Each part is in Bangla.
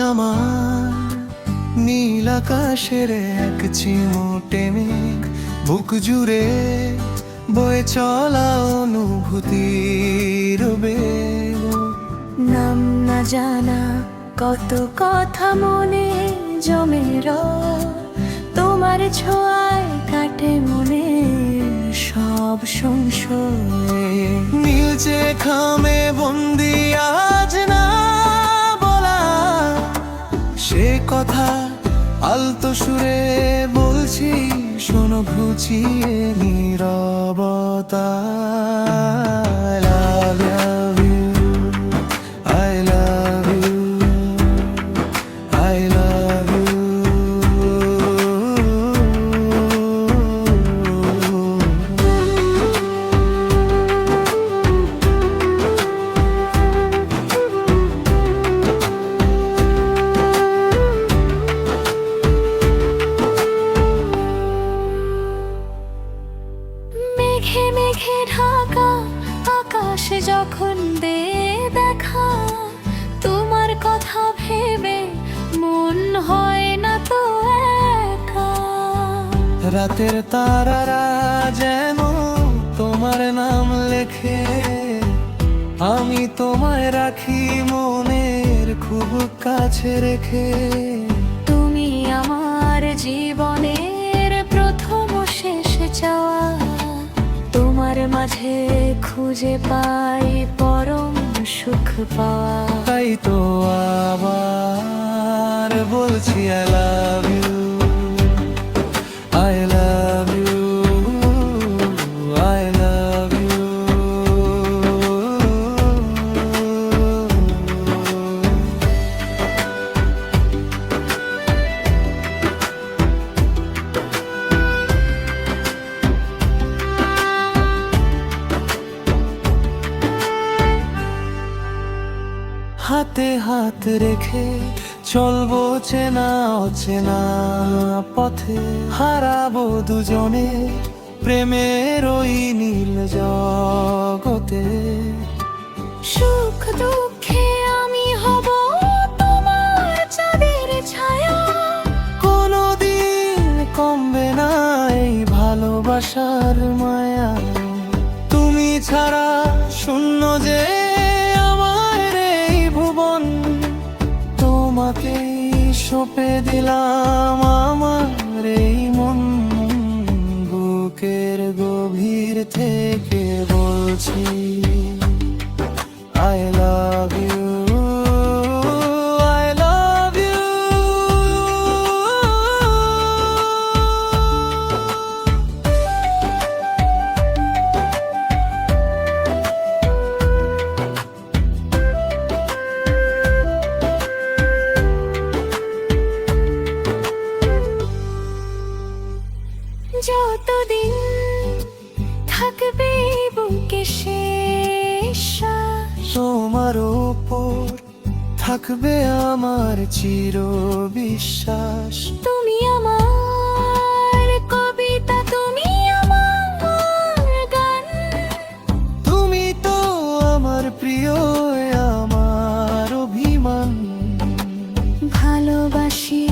আমার নীল আকাশের এক চিমুটে মেঘ, বুক জুড়ে বয়ে চলা অনুভূতির বেগ। নাম না জানা কত কথা মনে জমে রয়, তোমার ছোঁয়ায় কাটে মনে সব সংশয়। নীলচে খামে বন্দি আজ না বলা সে কথা, আলতো সুরে বলছি শোনো ঘুচিয়ে নীরবতা। I love you, I love you, I love you। মেঘে মেঘে ঢাকা আকাশ যখন দে দেখা, তোমার কথা ভেবে মন হয় না তো একা। রাতের তারারা যেন তোমার নাম লেখে, আমি তোমায় রাখি মনের খুব কাছে রেখে। তুমি আমার জীবনের প্রথম ও শেষ চাওয়া, তোমার মাঝে খুঁজে পাই পরম সুখ পাওয়া। তাই তো আবার বলছি I love you, I love you, I love you। হাতে হাত রেখে চলবো চেনা অচেনা পথে, হারাবো দুজনে প্রেমের ওই নীল জগতে। সুখ দুঃখে আমি হব তোমার চাঁদের ছায়া, কোনোদিন কমবে না এই ভালোবাসার মায়া। তুমি ছাড়া শূন্য যে আমার এই ভুবন, তোমাকেই সঁপে দিলাম আমার এই মন। বুকের গভীর থেকে বলছি I love you, I love you। যতদিন থাকবে বুকে শেষ শ্বাস, তোমার ওপর থাকবে আমার চির বিশ্বাস। তুমি আমার কবিতা, তুমি আমার গান, তুমি তো আমার প্রিয়, আমার অভিমান। ভালোবাসি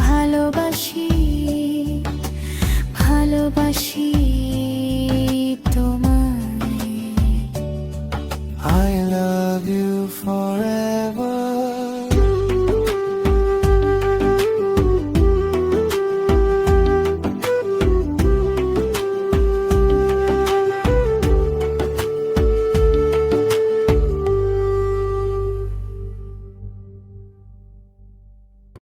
ভালোবাসি ভালোবাসি।